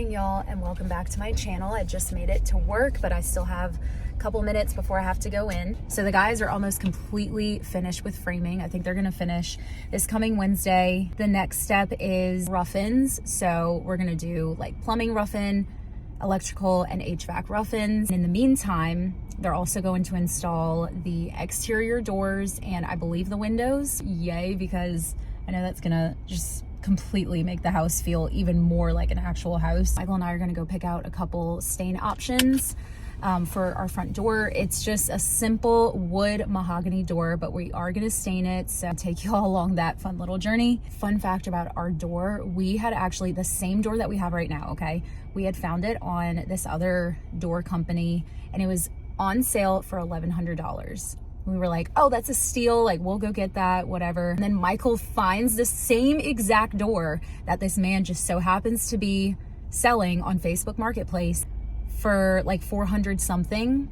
Y'all, and welcome back to my channel. I just made it to work, but I still have a couple minutes before I have to go in. So the guys are almost completely finished with framing. I think they're gonna finish this coming Wednesday. The next step is rough-ins. So we're gonna do like plumbing rough-in, electrical, and HVAC rough-ins. In the meantime, they're also going to install the exterior doors and I believe the windows. Yay, because I know that's gonna just completely make the house feel even more like an actual house. Michael and I are gonna go pick out a couple stain options for our front door. It's just a simple wood mahogany door, but we are gonna stain it, so I'll take you all along that fun little journey. Fun fact about our door, we had actually the same door that we have right now, okay? We had found it on this other door company and it was on sale for $1,100. We were like, oh, that's a steal, like we'll go get that, whatever. And then Michael finds the same exact door that this man just so happens to be selling on Facebook Marketplace for like 400 something.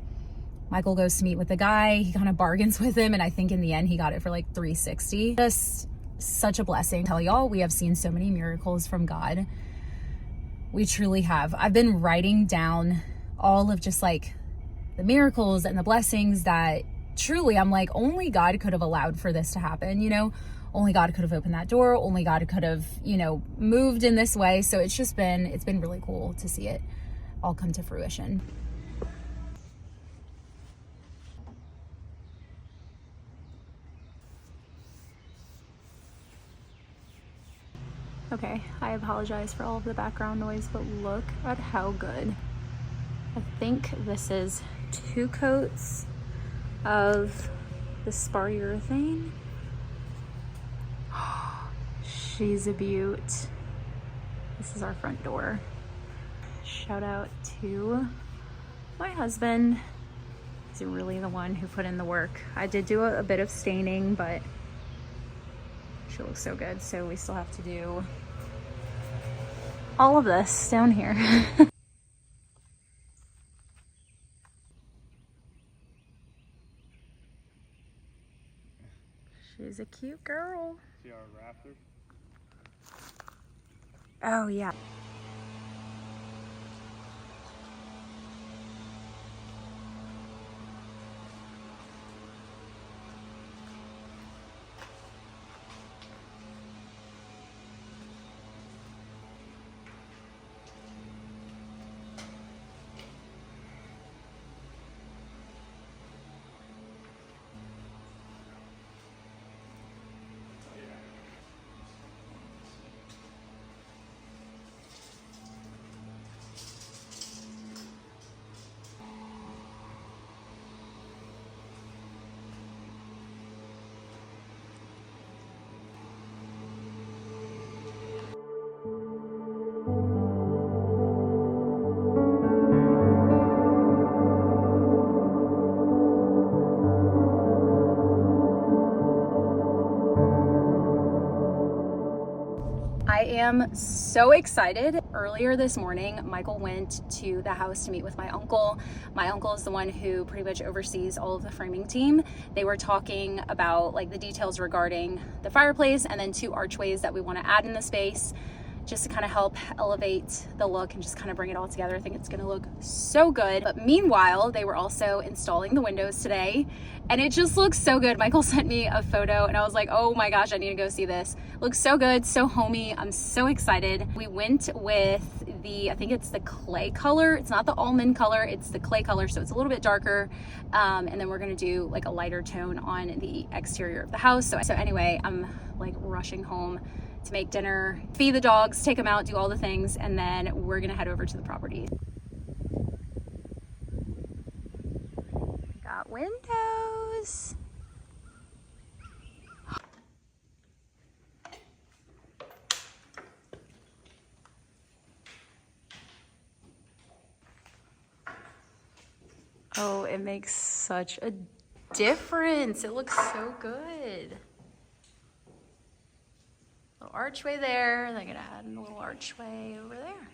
Michael goes to meet with the guy, he kind of bargains with him, and I think in the end he got it for like 360. Just such a blessing. Tell y'all, we have seen so many miracles from God. We truly have. I've been writing down all of just like the miracles and the blessings that truly, I'm like, only God could have allowed for this to happen, you know? Only God could have opened that door. Only God could have, you know, moved in this way. So it's been really cool to see it all come to fruition. Okay, I apologize for all of the background noise, but look at how good. I think this is 2 coats of the spar urethane. She's a beaut. This is our front door. Shout out to my husband. He's really the one who put in the work. I did do a bit of staining, but she looks so good. So we still have to do all of this down here. She's a cute girl. See our rafters? Oh, yeah. I am so excited. Earlier this morning, Michael went to the house to meet with my uncle. My uncle is the one who pretty much oversees all of the framing team. They were talking about like the details regarding the fireplace and then 2 archways that we want to add in the space, just to kind of help elevate the look and just kind of bring it all together. I think it's gonna look so good. But meanwhile, they were also installing the windows today and it just looks so good. Michael sent me a photo and I was like, oh my gosh, I need to go see this. Looks so good, so homey. I'm so excited. We went with I think it's the clay color. It's not the almond color, it's the clay color, so it's a little bit darker. And then we're gonna do like a lighter tone on the exterior of the house. So anyway, I'm like rushing home to make dinner, feed the dogs, take them out, do all the things, and then we're gonna head over to the property. Got windows. Oh, it makes such a difference. It looks so good. Little archway there. They're gonna add a little archway over there.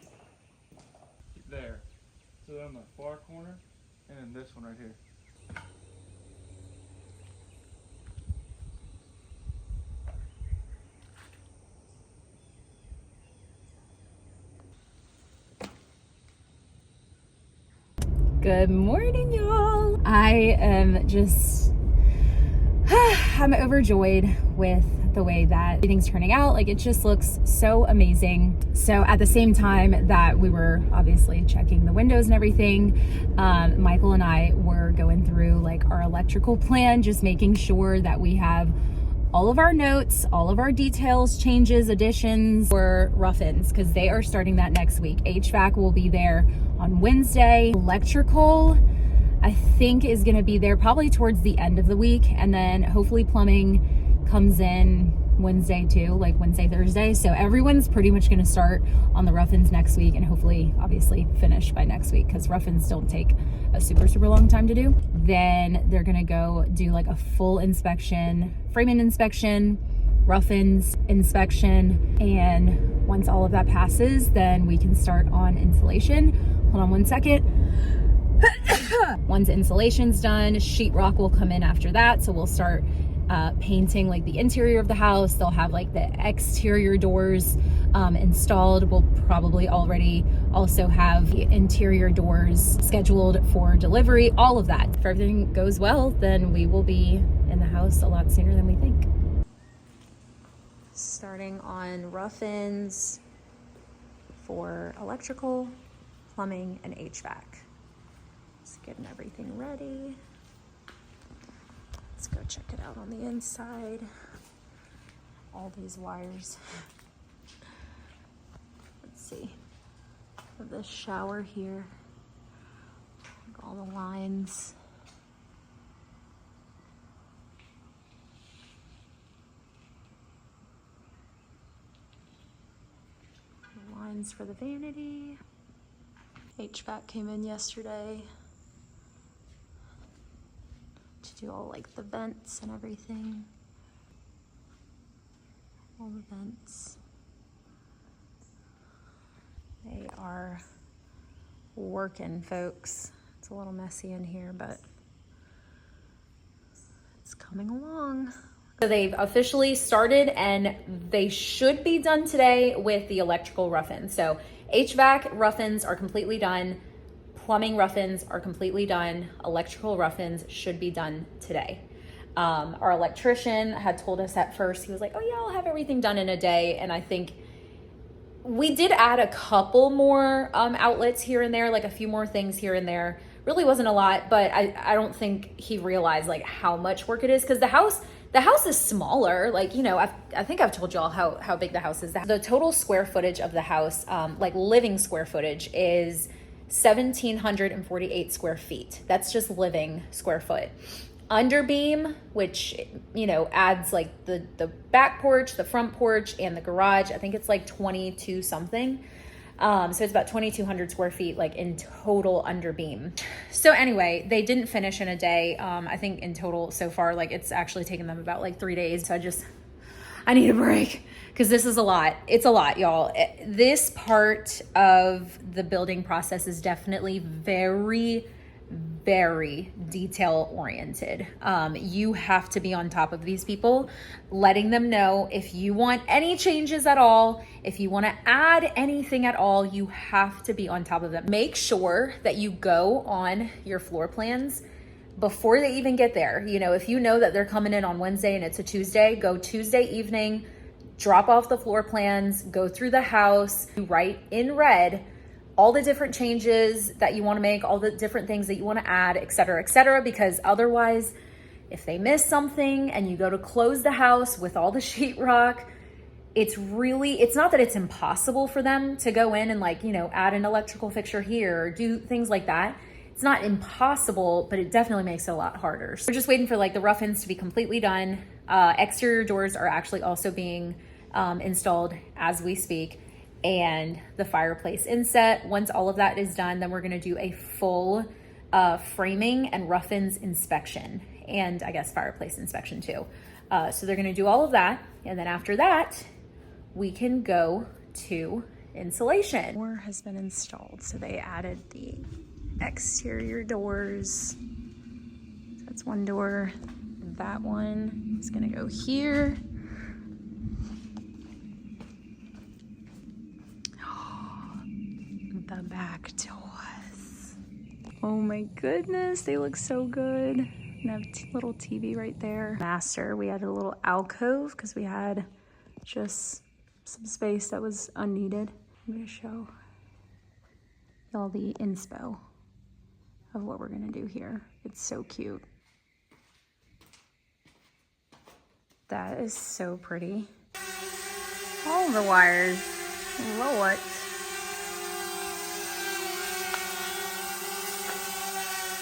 There. So on the far corner, and then this one right here. Good morning, y'all. I am just, I'm overjoyed with the way that everything's turning out. Like, it just looks so amazing. So at the same time that we were obviously checking the windows and everything, Michael and I were going through like our electrical plan, just making sure that we have all of our notes, all of our details, changes, additions for Ruffins, because they are starting that next week. HVAC will be there on Wednesday. Electrical, I think, is going to be there probably towards the end of the week, and then hopefully plumbing comes in Wednesday too, like Wednesday, Thursday. So everyone's pretty much going to start on the Ruffins next week, and hopefully obviously finish by next week, because Ruffins don't take a super long time to do. Then they're going to go do like a full inspection, framing inspection, Ruffins inspection, and once all of that passes, then we can start on insulation. Hold on one second. Once insulation's done, sheetrock will come in after that, so we'll start painting like the interior of the house. They'll have like the exterior doors installed. We'll probably already also have the interior doors scheduled for delivery, all of that. If everything goes well, then we will be in the house a lot sooner than we think. Starting on Ruffins for electrical, plumbing, and HVAC. Just getting everything ready. Let's go check it out on the inside. All these wires. Let's see. The shower here. All the lines. The lines for the vanity. HVAC came in yesterday to do all like the vents and everything. All the vents. They are working, folks. It's a little messy in here, but it's coming along. So they've officially started, and they should be done today with the electrical Ruffins. So HVAC Ruffins are completely done. Plumbing Ruffins are completely done. Electrical Ruffins should be done today. Our electrician had told us at first, he was like, oh yeah, I'll have everything done in a day. And I think we did add a couple more outlets here and there, like a few more things here and there. Really wasn't a lot, but I don't think he realized like how much work it is, because the house is smaller. Like, you know, I think I've told y'all how big the house is. The total square footage of the house, like living square footage, is 1,748 square feet. That's just living square foot. Underbeam, which, you know, adds like the back porch, the front porch, and the garage, I think it's like 22 something. So it's about 2,200 square feet, like in total underbeam. So anyway, they didn't finish in a day. I think in total so far, like it's actually taken them about like 3 days. So I need a break, because this is a lot. It's a lot, y'all. This part of the building process is definitely very detail oriented. You have to be on top of these people, letting them know if you want any changes at all, if you want to add anything at all, you have to be on top of them. Make sure that you go on your floor plans before they even get there. You know, if you know that they're coming in on Wednesday and it's a Tuesday, go Tuesday evening, drop off the floor plans, go through the house, write in red all the different changes that you want to make, all the different things that you want to add, et cetera, because otherwise, if they miss something and you go to close the house with all the sheetrock, it's not that it's impossible for them to go in and, like, you know, add an electrical fixture here or do things like that. It's not impossible, but it definitely makes it a lot harder. So we're just waiting for like the Ruffins to be completely done. Exterior doors are actually also being installed as we speak, and the fireplace inset. Once all of that is done, then we're gonna do a full framing and Ruffins inspection, and I guess fireplace inspection too. So they're gonna do all of that, and then after that, we can go to insulation. Door has been installed, so they added the exterior doors. So that's one door. That one is gonna go here. The back doors. Oh my goodness, they look so good. And I have a little TV right there. Master, we had a little alcove because we had just some space that was unneeded. I'm gonna show y'all the inspo of what we're gonna do here. It's so cute. That is so pretty. All the wires, Lord.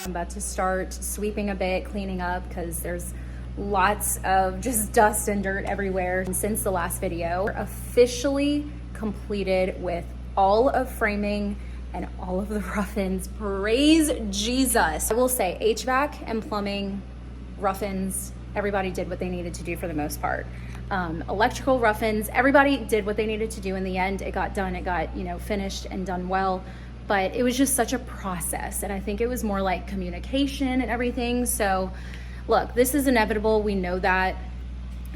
I'm about to start sweeping a bit, cleaning up, because there's lots of just dust and dirt everywhere. And since the last video, we're officially completed with all of framing and all of the rough-ins. Praise Jesus. I will say HVAC and plumbing, rough-ins, everybody did what they needed to do for the most part. Electrical rough-ins, everybody did what they needed to do. In the end, it got done, it got, you know, finished and done well. But it was just such a process. And I think it was more like communication and everything. So look, this is inevitable. We know that.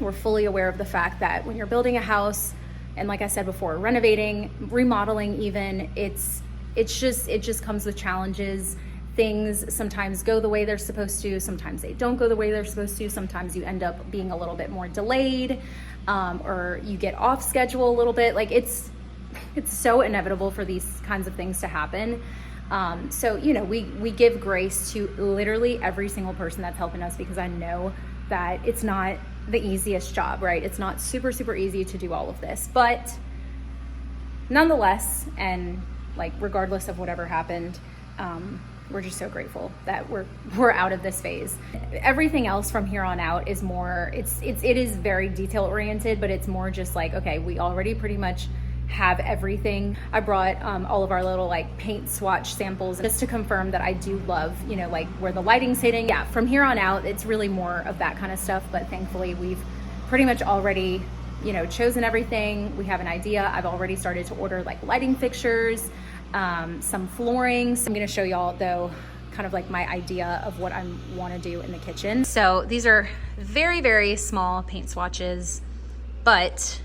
We're fully aware of the fact that when you're building a house, and like I said before, renovating, remodeling even, it just comes with challenges. Things sometimes go the way they're supposed to, sometimes they don't go the way they're supposed to, sometimes you end up being a little bit more delayed, or you get off schedule a little bit. Like it's so inevitable for these kinds of things to happen. So, you know, we give grace to literally every single person that's helping us, because I know that it's not the easiest job, right? It's not super, super easy to do all of this, but nonetheless, and like regardless of whatever happened, we're just so grateful that we're out of this phase. Everything else from here on out is more, it is very detail oriented, but it's more just like, okay, we already pretty much have everything. I brought all of our little like paint swatch samples just to confirm that I do love, you know, like where the lighting's hitting. Yeah, from here on out, it's really more of that kind of stuff. But thankfully, we've pretty much already, you know, chosen everything. We have an idea. I've already started to order like lighting fixtures, some flooring. So I'm gonna show y'all though, kind of like my idea of what I want to do in the kitchen. So these are very, very small paint swatches, but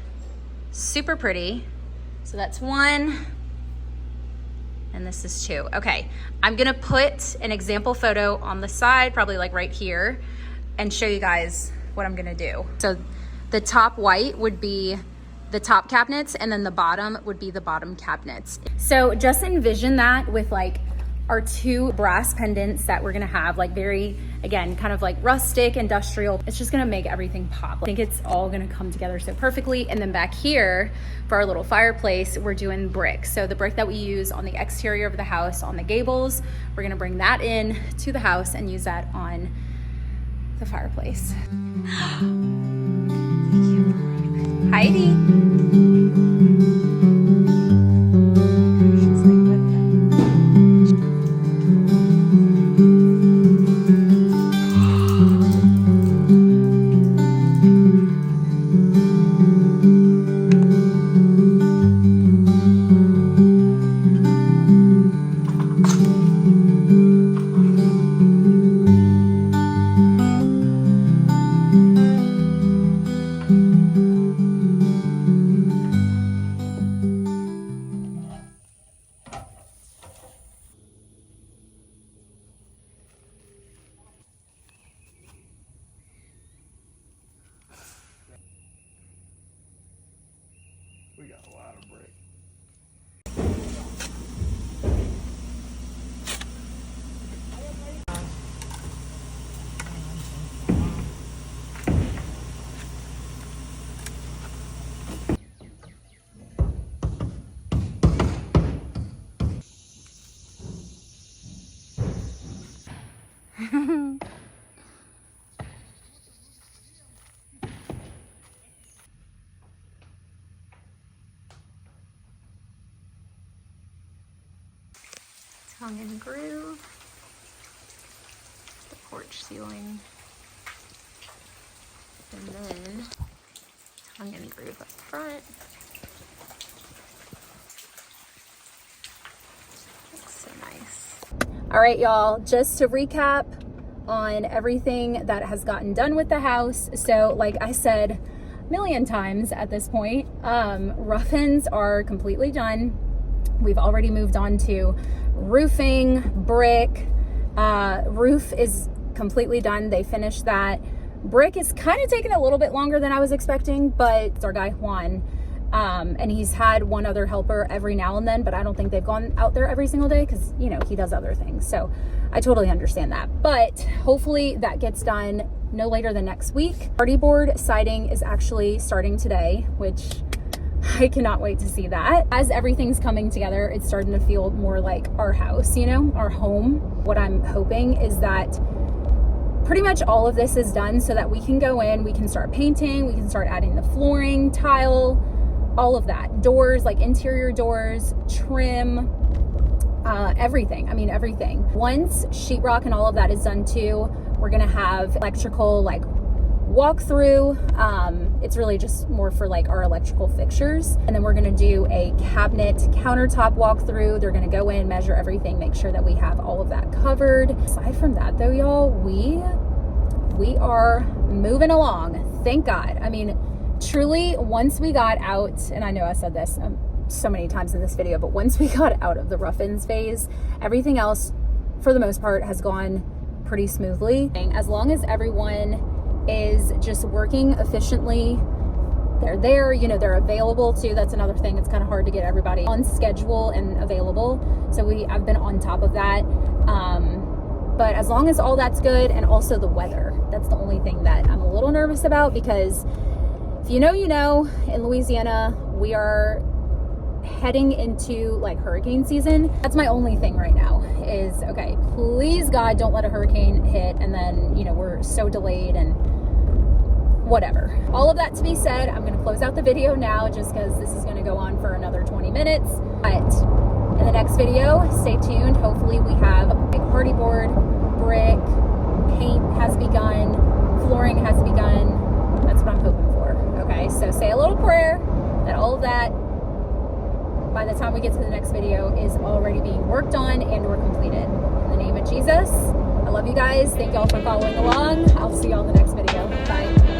super pretty. So that's one, and this is two. Okay, I'm gonna put an example photo on the side, probably like right here, and show you guys what I'm gonna do. So the top white would be the top cabinets, and then the bottom would be the bottom cabinets. So just envision that with like our two brass pendants that we're gonna have, like very, again, kind of like rustic, industrial. It's just gonna make everything pop. I think it's all gonna come together so perfectly. And then back here for our little fireplace, we're doing brick. So the brick that we use on the exterior of the house, on the gables, we're gonna bring that in to the house and use that on the fireplace. Heidi. We got a lot of brick. Tongue and groove, the porch ceiling, and then tongue and groove up front. Looks so nice. All right, y'all, just to recap on everything that has gotten done with the house. So like I said a million times at this point, rough-ins are completely done. We've already moved on to roofing, brick. Roof is completely done. They finished that. Brick is kind of taking a little bit longer than I was expecting, but it's our guy Juan. And he's had one other helper every now and then, but I don't think they've gone out there every single day because, you know, he does other things. So I totally understand that. But hopefully that gets done no later than next week. Party board siding is actually starting today, which I cannot wait to see that. As everything's coming together, it's starting to feel more like our house, you know, our home. What I'm hoping is that pretty much all of this is done so that we can go in, we can start painting, we can start adding the flooring, tile, all of that. Doors, like interior doors, trim, everything. I mean, everything. Once sheetrock and all of that is done too, we're gonna have electrical like walkthrough. It's really just more for like our electrical fixtures. And then we're gonna do a cabinet countertop walkthrough. They're gonna go in, measure everything, make sure that we have all of that covered. Aside from that though, y'all, we are moving along. Thank God. I mean, truly, once we got out, and I know I said this so many times in this video, but once we got out of the rough-ins phase, everything else, for the most part, has gone pretty smoothly. As long as everyone is just working efficiently, they're there, you know, they're available too. That's another thing. It's kind of hard to get everybody on schedule and available. So I've been on top of that. But as long as all that's good, and also the weather, that's the only thing that I'm a little nervous about, because if you know, you know, in Louisiana, we are heading into like hurricane season. That's my only thing right now is, okay, please God, don't let a hurricane hit and then, you know, we're so delayed and whatever. All of that to be said, I'm gonna close out the video now just because this is gonna go on for another 20 minutes. But in the next video, stay tuned. Hopefully we have a big party board, brick, paint has begun, flooring has begun. That's what I'm hoping for. Okay, so say a little prayer that all of that, by the time we get to the next video, is already being worked on and or completed. In the name of Jesus, I love you guys. Thank y'all for following along. I'll see y'all in the next video. Bye.